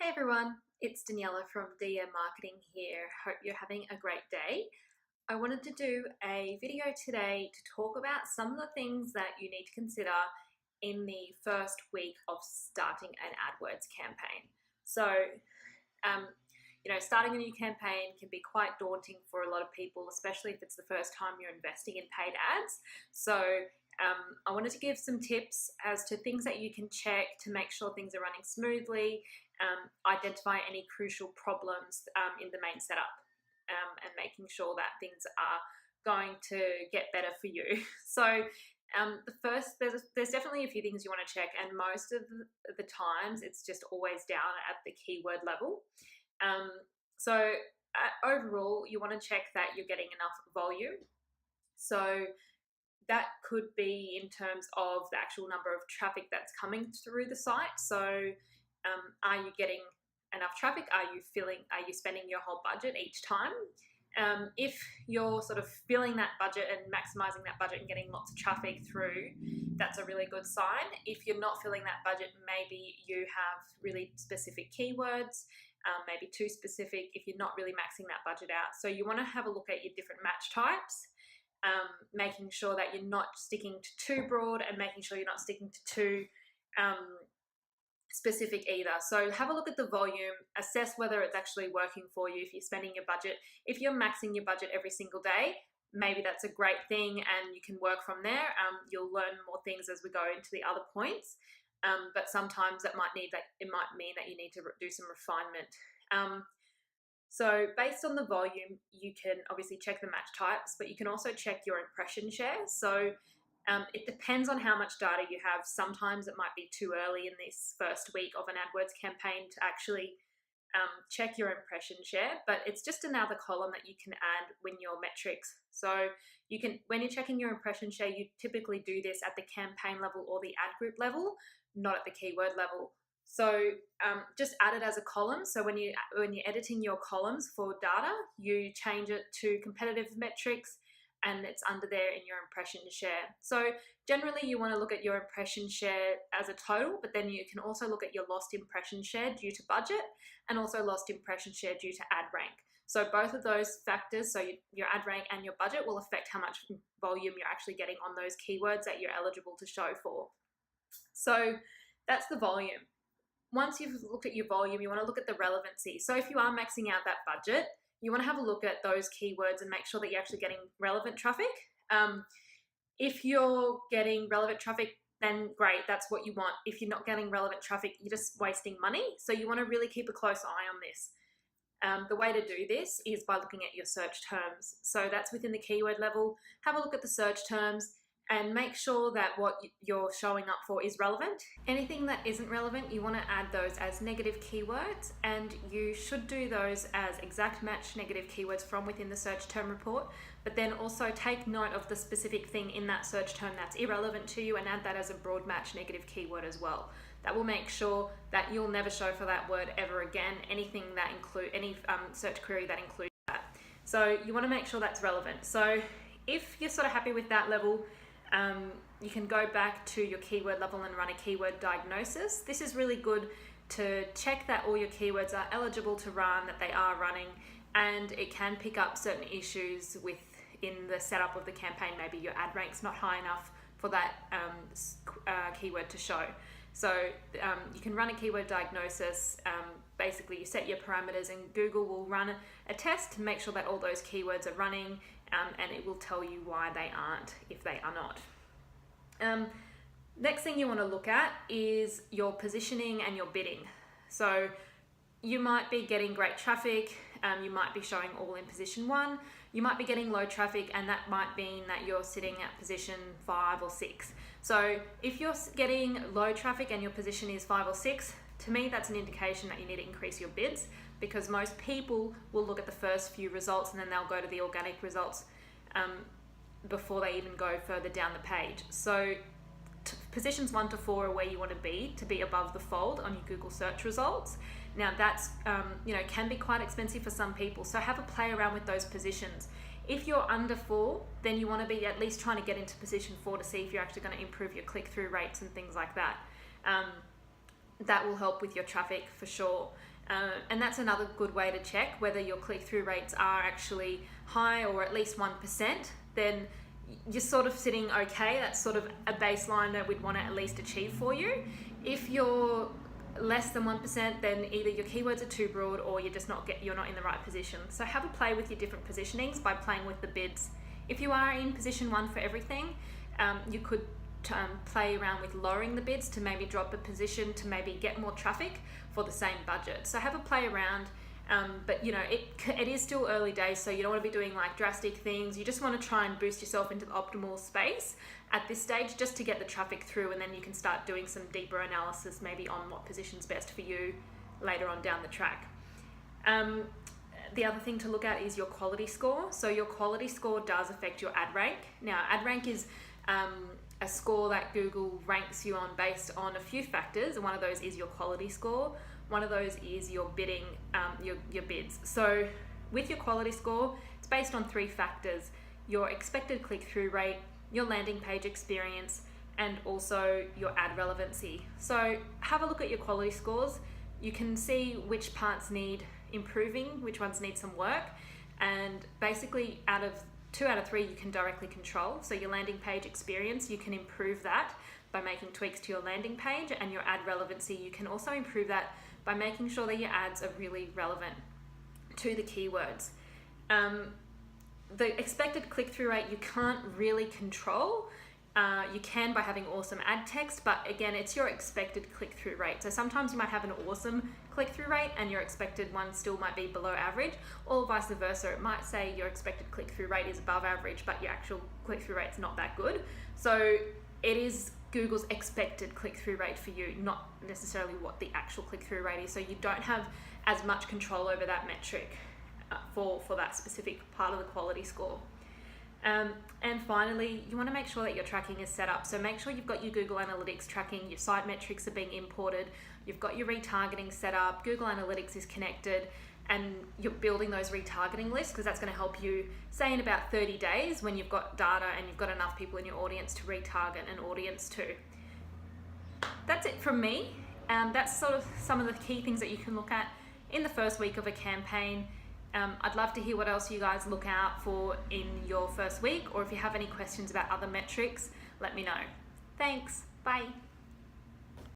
Hey everyone, it's Daniela from DM Marketing here. Hope you're having a great day. I wanted to do a video today to talk about some of the things that you need to consider in the first week of starting an AdWords campaign. So, starting a new campaign can be quite daunting for a lot of people, especially if it's the first time you're investing in paid ads. So, I wanted to give some tips as to things that you can check to make sure things are running smoothly, identify any crucial problems in the main setup, and making sure that things are going to get better for you. So there's definitely a few things you want to check, and most of the times it's just always down at the keyword level. Overall, you want to check that you're getting enough volume. So that could be in terms of the actual number of traffic that's coming through the site. So are you getting enough traffic? Are you spending your whole budget each time? If you're sort of filling that budget and maximizing that budget and getting lots of traffic through, that's a really good sign. If you're not filling that budget, maybe you have really specific keywords, maybe too specific if you're not really maxing that budget out. So you want to have a look at your different match types, making sure that you're not sticking to too broad and making sure you're not sticking to too specific either. So have a look at the volume, assess whether it's actually working for you if you're spending your budget. If you're maxing your budget every single day, maybe that's a great thing and you can work from there. You'll learn more things as we go into the other points. But sometimes it might mean that you need to do some refinement. So based on the volume, you can obviously check the match types, but you can also check your impression share. So it depends on how much data you have. Sometimes it might be too early in this first week of an AdWords campaign to actually check your impression share, but it's just another column that you can add when your metrics. So when you're checking your impression share, you typically do this at the campaign level or the ad group level, not at the keyword level. So just add it as a column. So when you're editing your columns for data, you change it to competitive metrics, and it's under there in your impression share. So generally you want to look at your impression share as a total, but then you can also look at your lost impression share due to budget and also lost impression share due to ad rank. So both of those factors, so your ad rank and your budget, will affect how much volume you're actually getting on those keywords that you're eligible to show for. So that's the volume. Once you've looked at your volume, you want to look at the relevancy. So if you are maxing out that budget, you want to have a look at those keywords and make sure that you're actually getting relevant traffic. If you're getting relevant traffic, then great, that's what you want. If you're not getting relevant traffic, you're just wasting money. So you want to really keep a close eye on this. The way to do this is by looking at your search terms. So that's within the keyword level. Have a look at the search terms and make sure that what you're showing up for is relevant. Anything that isn't relevant, you want to add those as negative keywords, and you should do those as exact match negative keywords from within the search term report, but then also take note of the specific thing in that search term that's irrelevant to you and add that as a broad match negative keyword as well. That will make sure that you'll never show for that word ever again, any search query that includes that. So you want to make sure that's relevant. So if you're sort of happy with that level, you can go back to your keyword level and run a keyword diagnosis. This is really good to check that all your keywords are eligible to run, that they are running, and it can pick up certain issues within the setup of the campaign. Maybe your ad rank's not high enough for that keyword to show. So you can run a keyword diagnosis. Basically, you set your parameters and Google will run a test to make sure that all those keywords are running, and it will tell you why they aren't if they are not. Next thing you want to look at is your positioning and your bidding. So you might be getting great traffic, you might be showing all in position 1, you might be getting low traffic, and that might mean that you're sitting at position 5 or 6. So if you're getting low traffic and your position is 5 or 6, to me that's an indication that you need to increase your bids, because most people will look at the first few results and then they'll go to the organic results before they even go further down the page. So positions 1 to 4 are where you want to be above the fold on your Google search results. Now that's can be quite expensive for some people, so have a play around with those positions. If you're under 4, then you want to be at least trying to get into position 4 to see if you're actually going to improve your click-through rates and things like that. that will help with your traffic for sure. And that's another good way to check whether your click-through rates are actually high or at least 1%. Then you're sort of sitting okay. That's sort of a baseline that we'd want to at least achieve for you. If you're less than 1%, then either your keywords are too broad or you're not in the right position. So have a play with your different positionings by playing with the bids. If you are in position 1 for everything, you could play around with lowering the bids to maybe drop a position to maybe get more traffic for the same budget. So have a play around, but you know, it is still early days, so you don't want to be doing like drastic things. You just want to try and boost yourself into the optimal space at this stage just to get the traffic through, and then you can start doing some deeper analysis maybe on what position's best for you later on down the track. The other thing to look at is your quality score. So your quality score does affect your ad rank. Now, ad rank is a score that Google ranks you on based on a few factors. One of those is your quality score. One of those is your bidding, your bids. So with your quality score, it's based on 3 factors: your expected click-through rate, your landing page experience, and also your ad relevancy. So have a look at your quality scores. You can see which parts need improving, which ones need some work, and basically 2 out of 3 you can directly control. So your landing page experience, you can improve that by making tweaks to your landing page, and your ad relevancy, you can also improve that by making sure that your ads are really relevant to the keywords. The expected click-through rate you can't really control. You can by having awesome ad text, but again, it's your expected click-through rate. So sometimes you might have an awesome click-through rate and your expected one still might be below average, or vice versa. It might say your expected click-through rate is above average, but your actual click-through rate's not that good. So it is Google's expected click-through rate for you, not necessarily what the actual click-through rate is. So you don't have as much control over that metric for that specific part of the quality score. And finally, you want to make sure that your tracking is set up. So make sure you've got your Google Analytics tracking, your site metrics are being imported, you've got your retargeting set up, Google Analytics is connected, and you're building those retargeting lists, because that's going to help you, say in about 30 days when you've got data and you've got enough people in your audience to retarget an audience to. That's it from me. That's sort of some of the key things that you can look at in the first week of a campaign. I'd love to hear what else you guys look out for in your first week, or if you have any questions about other metrics, let me know. Thanks. Bye.